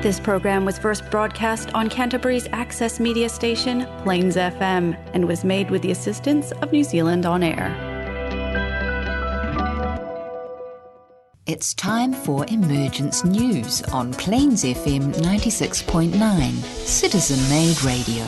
This program was first broadcast on Canterbury's access media station, Plains FM, and was made with the assistance of New Zealand On Air. It's time for Emergence News on Plains FM 96.9, Citizen-Made Radio.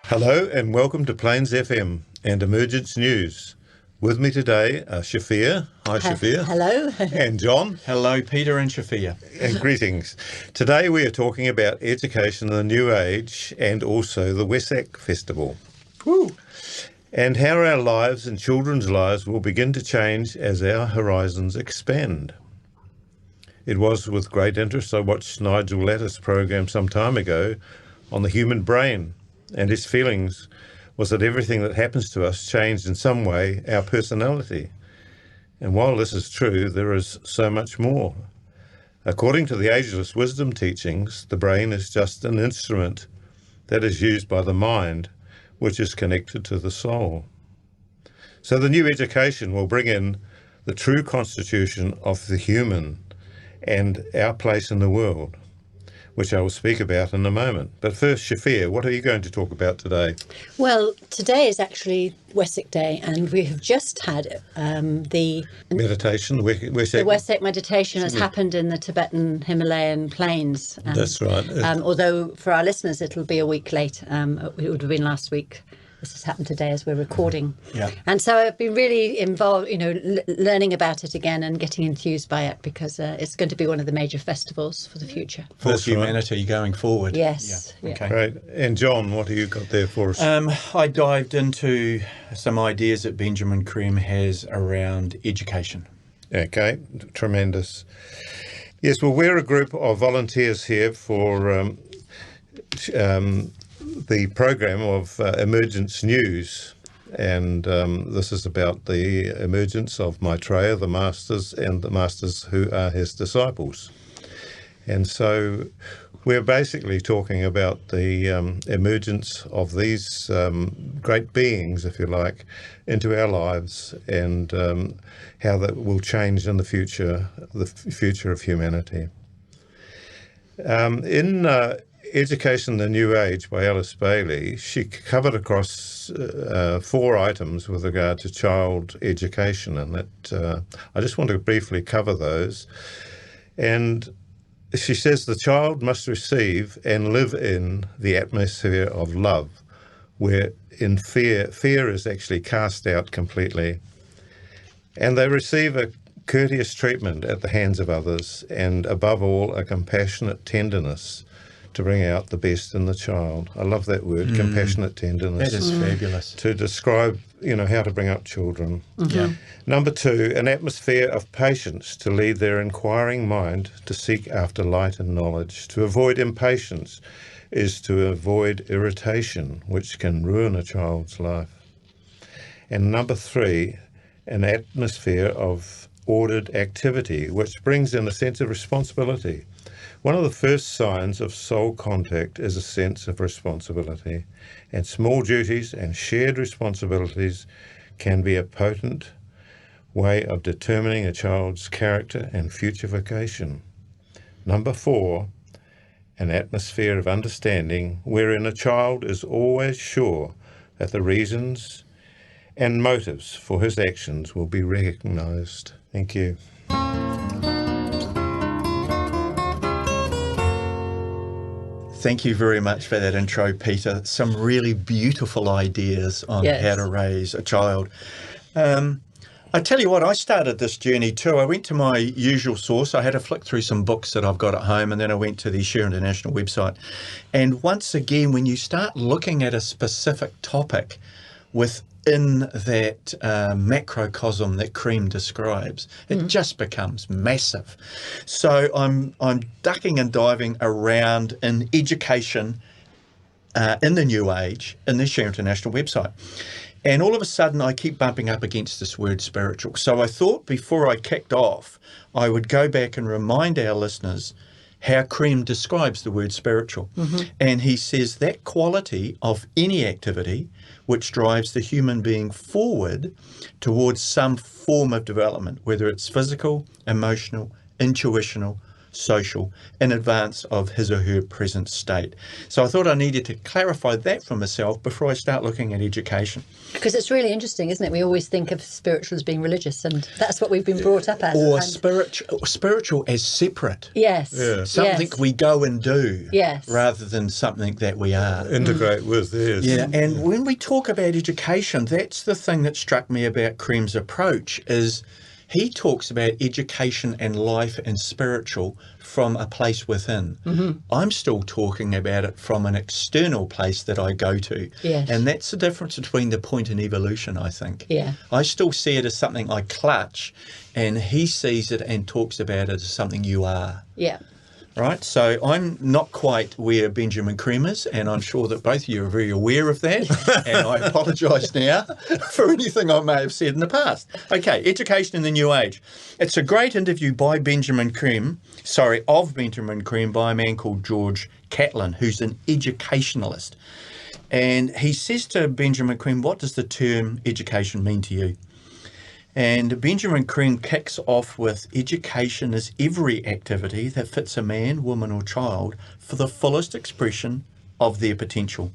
Hello and welcome to Plains FM and Emergence News. With me today are Shafia. Hi Shafia. Hello. And John. Hello Peter and Shafia. And greetings. Today we are talking about education in the New Age and also the Wesak Festival. Woo. And how our lives and children's lives will begin to change as our horizons expand. It was with great interest I watched Nigel Lattis' program some time ago on the human brain. And his feelings was that everything that happens to us changed in some way our personality. And while this is true, there is so much more. According to the ageless wisdom teachings, the brain is just an instrument that is used by the mind, which is connected to the soul. So the new education will bring in the true constitution of the human and our place in the world, which I will speak about in a moment. But first, Shafia, what are you going to talk about today? Well, today is actually Wesak Day, and we have just had the meditation. The Wesak meditation has happened in the Tibetan Himalayan plains. That's right. Although for our listeners, it'll be a week late. It would have been last week. This has happened today as we're recording. Yeah. And so I've been really involved, learning about it again and getting enthused by it because it's going to be one of the major festivals for the future. For That's humanity right. Going forward. Yes. Yeah. Okay. Great. And John, what have you got there for us? I dived into some ideas that Benjamin Creme has around education. Okay, tremendous. Yes, well, we're a group of volunteers here for the program of Emergence News, and this is about the emergence of Maitreya, the masters, and the masters who are his disciples. And so we're basically talking about the emergence of these great beings, if you like, into our lives, and how that will change in the future of humanity. In Education in the New Age by Alice Bailey, she covered across 4 items with regard to child education, and that I just want to briefly cover those. And she says the child must receive and live in the atmosphere of love, where in fear is actually cast out completely. And they receive a courteous treatment at the hands of others, and above all, a compassionate tenderness to bring out the best in the child. I love that word, compassionate tenderness. That is fabulous. To describe, how to bring up children. Mm-hmm. Yeah. Number 2, an atmosphere of patience to lead their inquiring mind to seek after light and knowledge. To avoid impatience is to avoid irritation, which can ruin a child's life. And number 3, an atmosphere of ordered activity, which brings in a sense of responsibility. One of the first signs of soul contact is a sense of responsibility, and small duties and shared responsibilities can be a potent way of determining a child's character and future vocation. Number 4, an atmosphere of understanding wherein a child is always sure that the reasons and motives for his actions will be recognised. Thank you. Thank you very much for that intro, Peter. Some really beautiful ideas on how to raise a child. I tell you what, I started this journey too. I went to my usual source. I had to flick through some books that I've got at home, and then I went to the Share International website. And once again, when you start looking at a specific topic within that macrocosm that Creme describes, it just becomes massive. So I'm ducking and diving around in education in the New Age in the Share International website. And all of a sudden, I keep bumping up against this word spiritual. So I thought before I kicked off, I would go back and remind our listeners how Cream describes the word spiritual. And he says that quality of any activity which drives the human being forward towards some form of development, whether it's physical, emotional, intuitional, social, in advance of his or her present state. So I thought I needed to clarify that for myself before I start looking at education. Because it's really interesting, isn't it? We always think of spiritual as being religious, and that's what we've been brought up as. Or spiritual as separate. Yes. Yeah. Something we go and do, yes, rather than something that we are. Integrate with, yes. Yeah, and when we talk about education, that's the thing that struck me about Cream's approach, is he talks about education and life and spiritual from a place within. I'm still talking about it from an external place that I go to. Yes. And that's the difference between the point and evolution, I think. Yeah. I still see it as something I clutch, and he sees it and talks about it as something you are. Yeah. Right, so I'm not quite where Benjamin Cream is, and I'm sure that both of you are very aware of that, and I apologise now for anything I may have said in the past. Okay, education in the New Age. It's a great interview by of Benjamin Cream by a man called George Catlin, who's an educationalist. And he says to Benjamin Cream, what does the term education mean to you? And Benjamin Cream kicks off with education is every activity that fits a man, woman or child for the fullest expression of their potential.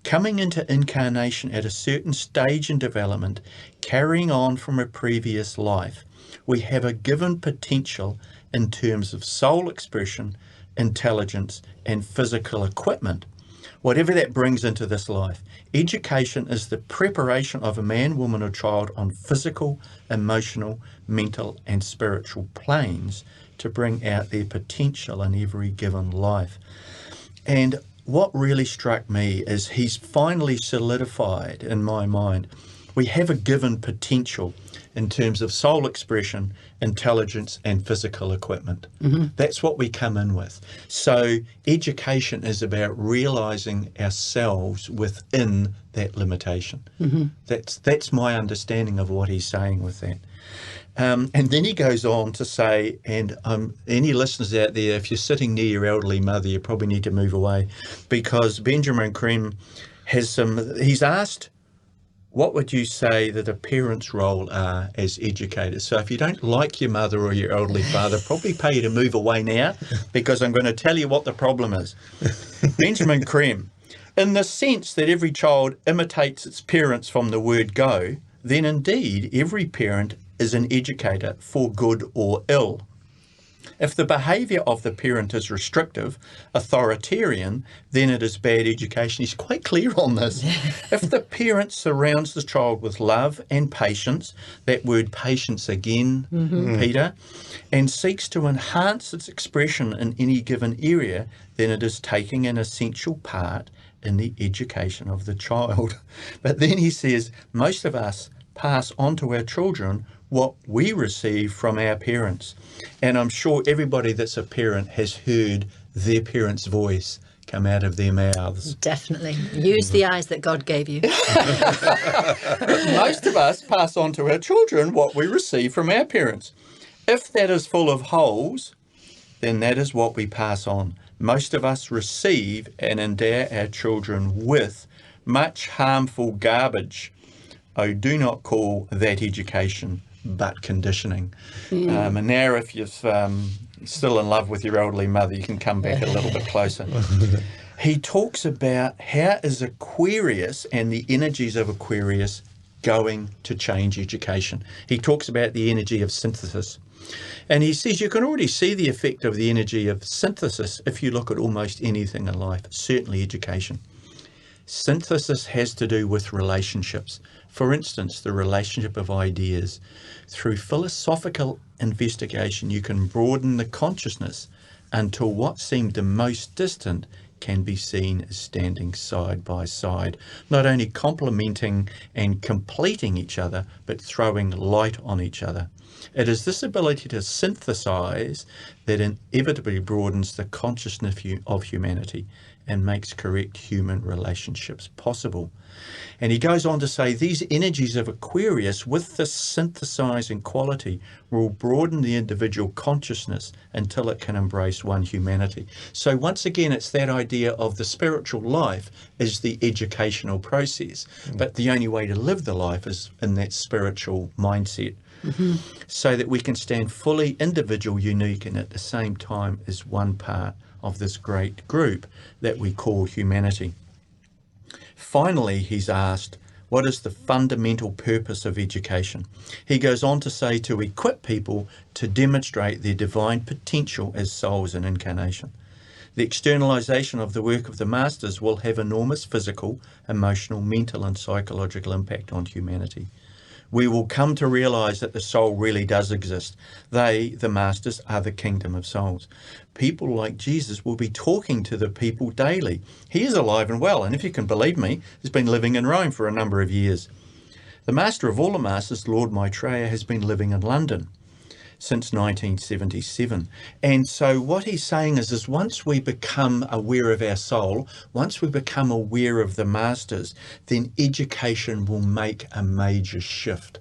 Coming into incarnation at a certain stage in development, carrying on from a previous life, we have a given potential in terms of soul expression, intelligence and physical equipment. Whatever that brings into this life, education is the preparation of a man, woman or child on physical, emotional, mental and spiritual planes to bring out their potential in every given life. And what really struck me is he's finally solidified in my mind. We have a given potential in terms of soul expression, intelligence and physical equipment. That's what we come in with. So education is about realising ourselves within that limitation. That's my understanding of what he's saying with that. And then he goes on to say, and any listeners out there, if you're sitting near your elderly mother, you probably need to move away, because Benjamin Cream he's asked, what would you say that a parent's role are as educators? So if you don't like your mother or your elderly father, probably pay you to move away now, because I'm going to tell you what the problem is. Benjamin Cream, in the sense that every child imitates its parents from the word go, then indeed every parent is an educator for good or ill. If the behaviour of the parent is restrictive, authoritarian, then it is bad education. He's quite clear on this. If the parent surrounds the child with love and patience, that word patience again, Peter, and seeks to enhance its expression in any given area, then it is taking an essential part in the education of the child. But then he says, most of us pass on to our children what we receive from our parents. And I'm sure everybody that's a parent has heard their parents' voice come out of their mouths. Definitely. Use the eyes that God gave you. Most of us pass on to our children what we receive from our parents. If that is full of holes, then that is what we pass on. Most of us receive and endow our children with much harmful garbage. Oh, do not call that education, but conditioning. And now if you're still in love with your elderly mother, you can come back a little bit closer. He talks about how is Aquarius and the energies of Aquarius going to change education. He talks about the energy of synthesis. And he says you can already see the effect of the energy of synthesis if you look at almost anything in life, certainly education. Synthesis has to do with relationships. For instance, the relationship of ideas. Through philosophical investigation, you can broaden the consciousness until what seemed the most distant can be seen as standing side by side, not only complementing and completing each other, but throwing light on each other. It is this ability to synthesize that inevitably broadens the consciousness of humanity and makes correct human relationships possible. And he goes on to say, these energies of Aquarius, with this synthesizing quality, will broaden the individual consciousness until it can embrace one humanity. So once again, it's that idea of the spiritual life is the educational process, but the only way to live the life is in that spiritual mindset. So that we can stand fully individual, unique, and at the same time as one part of this great group that we call humanity. Finally, he's asked, what is the fundamental purpose of education? He goes on to say to equip people to demonstrate their divine potential as souls in incarnation. The externalization of the work of the masters will have enormous physical, emotional, mental, and psychological impact on humanity. We will come to realize that the soul really does exist. They, the masters, are the kingdom of souls. People like Jesus will be talking to the people daily. He is alive and well, and if you can believe me, he's been living in Rome for a number of years. The master of all the masters, Lord Maitreya, has been living in London since 1977. And so what he's saying is once we become aware of our soul, once we become aware of the masters, then education will make a major shift.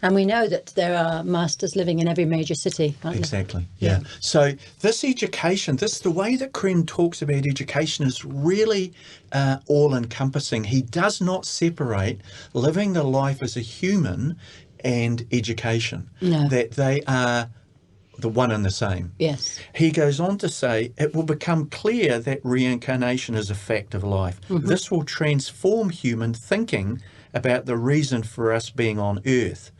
And we know that there are masters living in every major city, aren't there? Exactly, yeah. So this education, the way that Kren talks about education is really all-encompassing. He does not separate living the life as a human and education. No. That they are the one and the same. Yes. He goes on to say, it will become clear that reincarnation is a fact of life. This will transform human thinking about the reason for us being on Earth.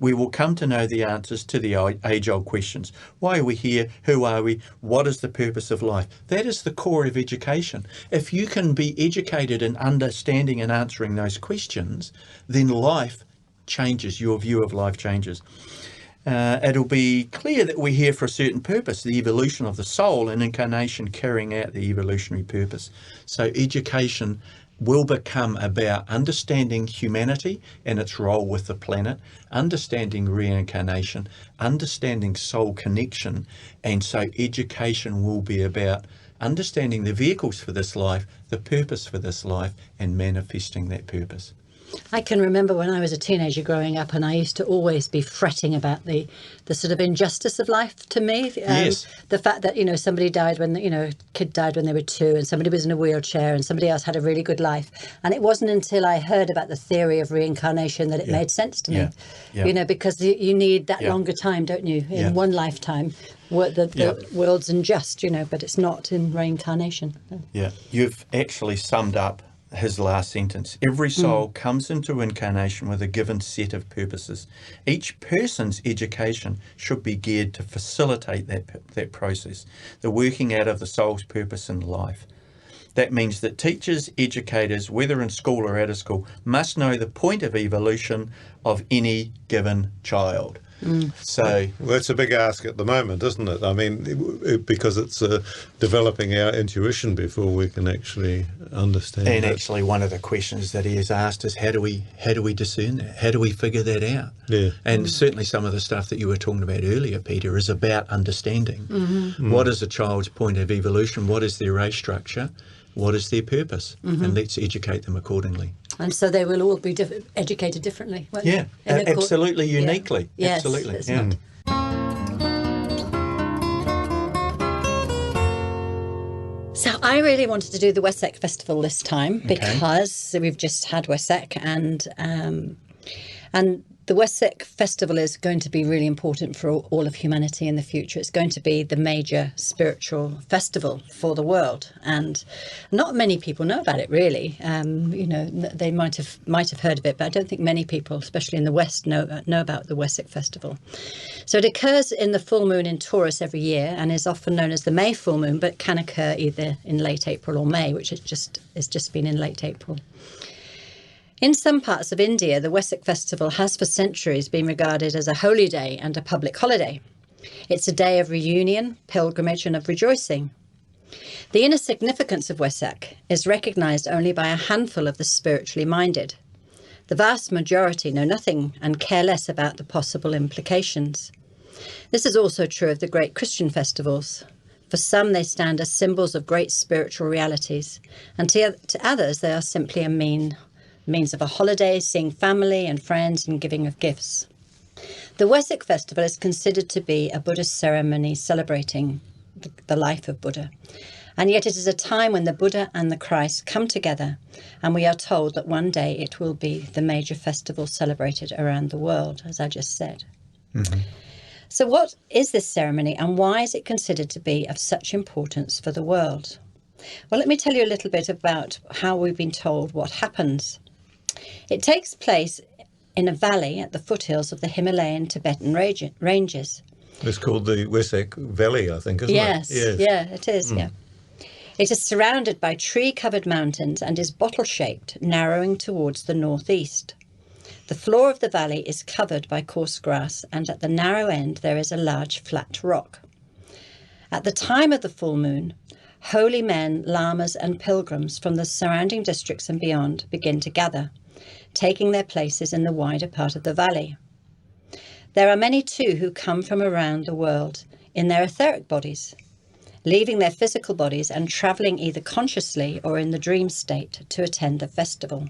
We will come to know the answers to the age-old questions. Why are we here? Who are we? What is the purpose of life? That is the core of education. If you can be educated in understanding and answering those questions, then life changes, your view of life changes. It'll be clear that we're here for a certain purpose, the evolution of the soul and incarnation carrying out the evolutionary purpose. So education will become about understanding humanity and its role with the planet, understanding reincarnation, understanding soul connection, and so education will be about understanding the vehicles for this life, the purpose for this life, and manifesting that purpose. I can remember when I was a teenager growing up, and I used to always be fretting about the sort of injustice of life to me. Yes. The fact that, somebody died when, a kid died when they were 2, and somebody was in a wheelchair, and somebody else had a really good life. And it wasn't until I heard about the theory of reincarnation that it made sense to me. Yeah. Because you need that longer time, don't you? In one lifetime, the world's unjust, but it's not in reincarnation. Yeah, you've actually summed up his last sentence. Every soul comes into incarnation with a given set of purposes. Each person's education should be geared to facilitate that process, the working out of the soul's purpose in life. That means that teachers, educators, whether in school or out of school, must know the point of evolution of any given child. So well, it's a big ask at the moment, isn't it? I mean, because it's developing our intuition before we can actually understand and it. Actually, one of the questions that he has asked is how do we discern that? How do we figure that out? Yeah. And certainly some of the stuff that you were talking about earlier, Peter, is about understanding. What is a child's point of evolution? What is their race structure? What is their purpose? And let's educate them accordingly. And so they will all be educated differently, won't Yeah, they? absolutely, uniquely. Yeah. Yes, absolutely. that's Yeah. So I really wanted to do the Wessex Festival this time because we've just had Wessex, and the Wessex Festival is going to be really important for all of humanity in the future. It's going to be the major spiritual festival for the world, and not many people know about it really. They might have heard of it, but I don't think many people, especially in the West, know about the Wessex Festival. So it occurs in the full moon in Taurus every year and is often known as the May full moon, but can occur either in late April or has just been in late April. In some parts of India, the Wessex Festival has for centuries been regarded as a holy day and a public holiday. It's a day of reunion, pilgrimage, and of rejoicing. The inner significance of Wessex is recognised only by a handful of the spiritually minded. The vast majority know nothing and care less about the possible implications. This is also true of the great Christian festivals. For some, they stand as symbols of great spiritual realities, and to others, they are simply a means of a holiday, seeing family and friends and giving of gifts. The Wesak festival is considered to be a Buddhist ceremony celebrating the life of Buddha. And yet it is a time when the Buddha and the Christ come together, and we are told that one day it will be the major festival celebrated around the world, as I just said. Mm-hmm. So what is this ceremony, and why is it considered to be of such importance for the world? Well, let me tell you a little bit about how we've been told what happens. It takes place in a valley at the foothills of the Himalayan Tibetan ranges. It's called the Wesak Valley, I think, isn't it? Yes, yeah, it is, yeah. It is surrounded by tree-covered mountains and is bottle-shaped, narrowing towards the northeast. The floor of the valley is covered by coarse grass, and at the narrow end there is a large flat rock. At the time of the full moon, holy men, lamas and pilgrims from the surrounding districts and beyond begin to gather, taking their places in the wider part of the valley. There are many too who come from around the world in their etheric bodies, leaving their physical bodies and travelling either consciously or in the dream state to attend the festival.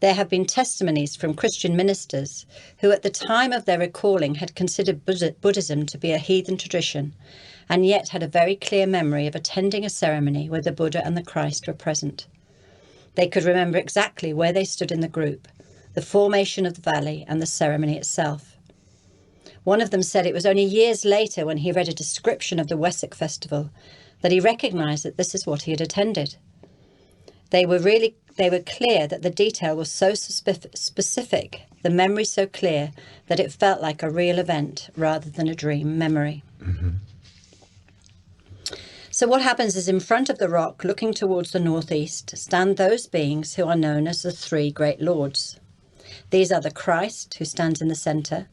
There have been testimonies from Christian ministers who at the time of their recalling had considered Buddhism to be a heathen tradition, and yet had a very clear memory of attending a ceremony where the Buddha and the Christ were present. They could remember exactly where they stood in the group, the formation of the valley and the ceremony itself. One of them said it was only years later, when he read a description of the Wesak festival, that he recognised that this is what he had attended. They were clear that the detail was so specific, the memory so clear, that it felt like a real event rather than a dream memory. Mm-hmm. So what happens is, in front of the rock, looking towards the northeast, stand those beings who are known as the three great lords. These are the Christ, who stands in the centre.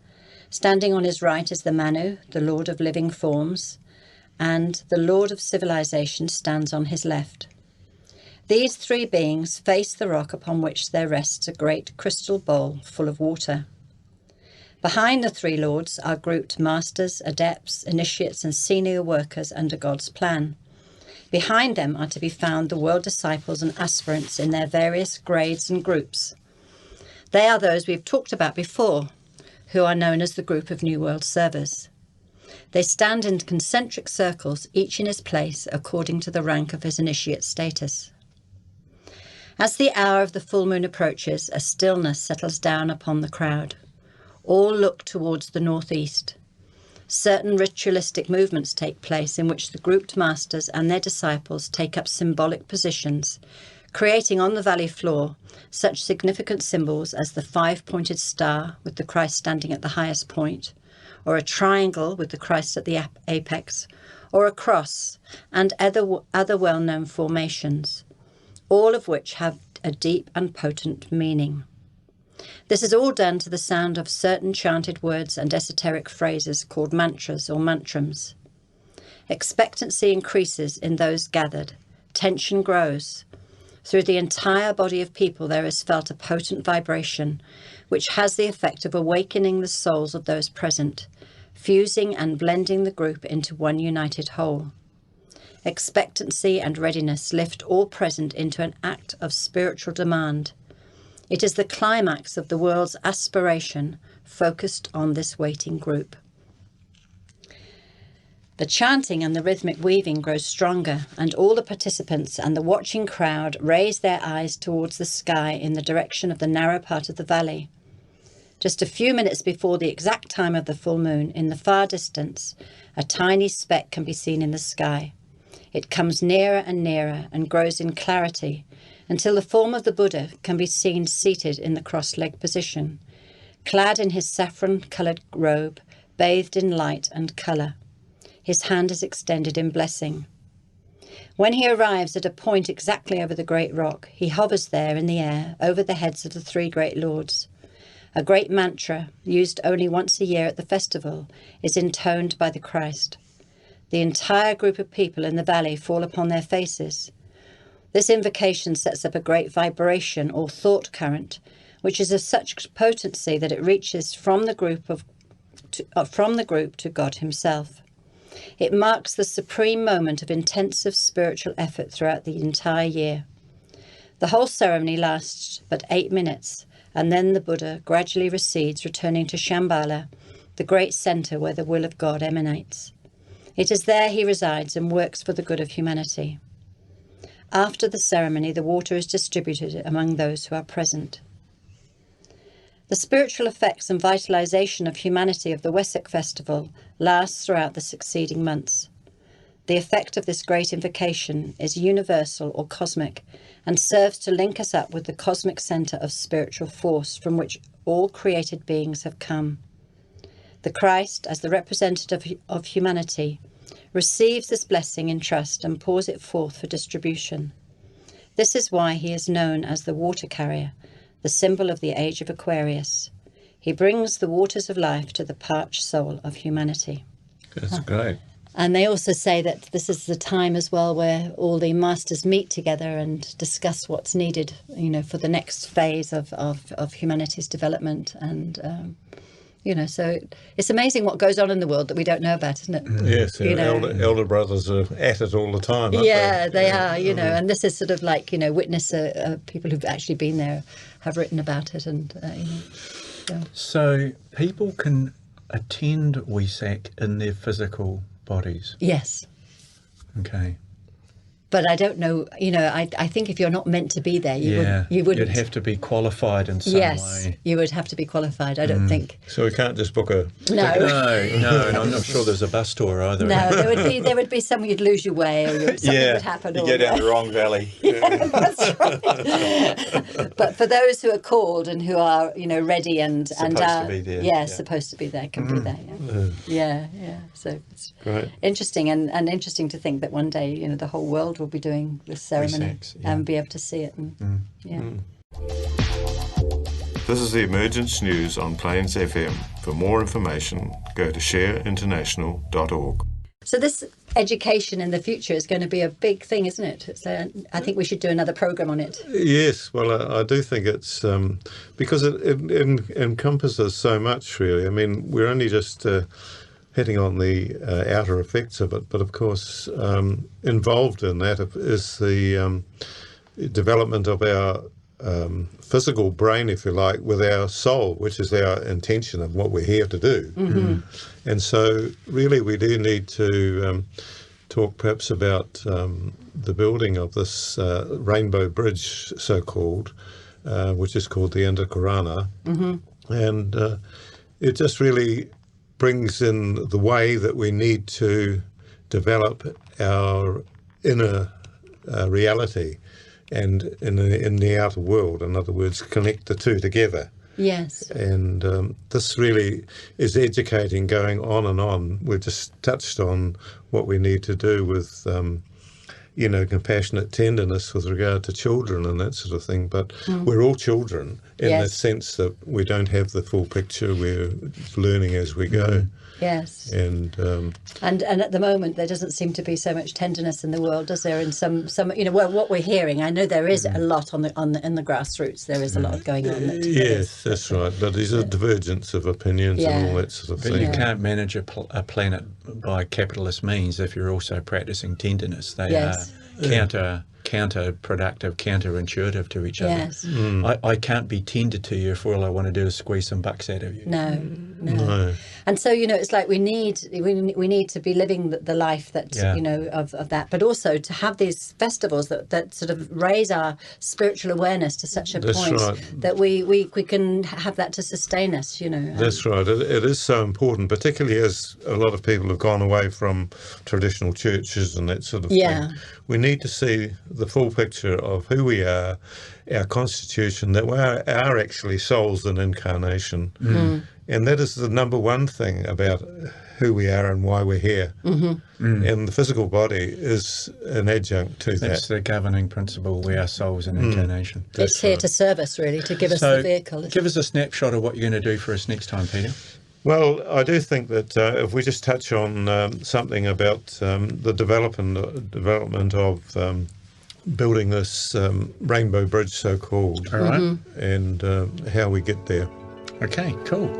Standing on his right is the Manu, the Lord of living forms, and the Lord of civilization stands on his left. These three beings face the rock upon which there rests a great crystal bowl full of water. Behind the three lords are grouped masters, adepts, initiates and senior workers under God's plan. Behind them are to be found the world disciples and aspirants in their various grades and groups. They are those we've talked about before, who are known as the group of New World Servers. They stand in concentric circles, each in his place according to the rank of his initiate status. As the hour of the full moon approaches, a stillness settles down upon the crowd. All look towards the northeast. Certain ritualistic movements take place in which the grouped masters and their disciples take up symbolic positions, creating on the valley floor such significant symbols as the five-pointed star with the Christ standing at the highest point, or a triangle with the Christ at the apex, or a cross, and other well-known formations, all of which have a deep and potent meaning. This is all done to the sound of certain chanted words and esoteric phrases called mantras or mantrams. Expectancy increases in those gathered. Tension grows. Through the entire body of people there is felt a potent vibration, which has the effect of awakening the souls of those present, fusing and blending the group into one united whole. Expectancy and readiness lift all present into an act of spiritual demand. It is the climax of the world's aspiration focused on this waiting group. The chanting and the rhythmic weaving grows stronger, and all the participants and the watching crowd raise their eyes towards the sky in the direction of the narrow part of the valley. Just a few minutes before the exact time of the full moon, in the far distance, a tiny speck can be seen in the sky. It comes nearer and nearer and grows in clarity until the form of the Buddha can be seen seated in the cross-leg position, clad in his saffron-coloured robe, bathed in light and colour. His hand is extended in blessing. When he arrives at a point exactly over the great rock, he hovers there in the air over the heads of the three great lords. A great mantra, used only once a year at the festival, is intoned by the Christ. The entire group of people in the valley fall upon their faces. This invocation sets up a great vibration or thought current, which is of such potency that it reaches from the group to God himself. It marks the supreme moment of intensive spiritual effort throughout the entire year. The whole ceremony lasts but 8 minutes, and then the Buddha gradually recedes, returning to Shambhala, the great centre where the will of God emanates. It is there he resides and works for the good of humanity. After the ceremony, the water is distributed among those who are present. The spiritual effects and vitalization of humanity of the Wesak festival lasts throughout the succeeding months. The effect of this great invocation is universal or cosmic and serves to link us up with the cosmic centre of spiritual force from which all created beings have come. The Christ, as the representative of humanity, receives this blessing in trust and pours it forth for distribution. This is why he is known as the water carrier, the symbol of the age of Aquarius. He brings the waters of life to the parched soul of humanity. That's great. And they also say that this is the time as well where all the masters meet together and discuss what's needed, for the next phase of humanity's development. And, so it's amazing what goes on in the world that we don't know about, isn't it? Yes, elder brothers are at it all the time, aren't they? They are, and this is sort of like, witness people who've actually been there have written about it. And, So people can attend Wesak in their physical bodies? Yes. Okay. But I don't know, I think if you're not meant to be there, you wouldn't. You'd have to be qualified in some way. Yes, you would have to be qualified, I don't think. So we can't just book a... No, and I'm not sure there's a bus tour either. No, there would be some, you'd lose your way or something would happen. You go down the wrong valley. That's right. But for those who are called and who are, ready and supposed to be there. Supposed to be there, can be there. Yeah. So it's interesting and interesting to think that one day, the whole world will be doing this ceremony and be able to see it. This is the Emergence News on Plains FM. For more information, go to shareinternational.org. So this education in the future is going to be a big thing, isn't it? So I think we should do another programme on it. Yes, well, I do think it's because it encompasses so much, really. I mean, we're only just hitting on the outer effects of it, but of course involved in that is the development of our physical brain, if you like, with our soul, which is our intention of what we're here to do. And so really we do need to talk perhaps about the building of this rainbow bridge, so-called, which is called the Indakarana. And it just really brings in the way that we need to develop our inner reality and in the outer world. In other words, connect the two together. Yes. And this really is educating, going on and on. We've just touched on what we need to do with compassionate tenderness with regard to children and that sort of thing. But we're all children in the sense that we don't have the full picture. We're learning as we go. Yes. And at the moment there doesn't seem to be so much tenderness in the world, does there? In some what we're hearing, I know there is a lot in the grassroots. There is a lot going on. Yes, that's right. But there's a divergence of opinions and all that sort of thing. But you can't manage a planet by capitalist means if you're also practicing tenderness. They are counterproductive, counterintuitive to each other. Yes. I can't be tender to you if all I want to do is squeeze some bucks out of you. No. And so it's like we need to be living the life that of that, but also to have these festivals that sort of raise our spiritual awareness to such a point that we can have that to sustain us. That's right. It is so important, particularly as a lot of people have gone away from traditional churches and that sort of thing. We need to see the full picture of who we are, our constitution, that we are actually souls in incarnation. And that is the number one thing about who we are and why we're here. And the physical body is an adjunct to that. That's the governing principle. We are souls in incarnation. It's here to serve us, really, to give us the vehicle. Give us a snapshot of what you're going to do for us next time, Peter. Well, I do think that if we just touch on something about the development of building this rainbow bridge, so-called, and how we get there. Okay, cool.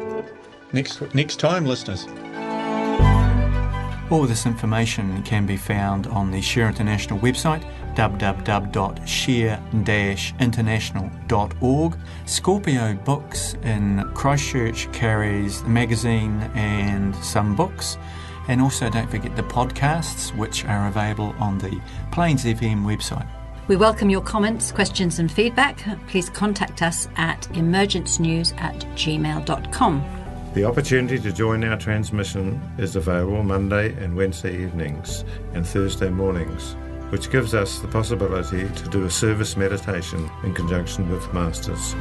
Next time, listeners. All this information can be found on the Share International website, www.share-international.org. Scorpio Books in Christchurch carries the magazine and some books. And also don't forget the podcasts, which are available on the Plains FM website. We welcome your comments, questions and feedback. Please contact us at emergencenews@gmail.com. The opportunity to join our transmission is available Monday and Wednesday evenings and Thursday mornings, which gives us the possibility to do a service meditation in conjunction with Masters.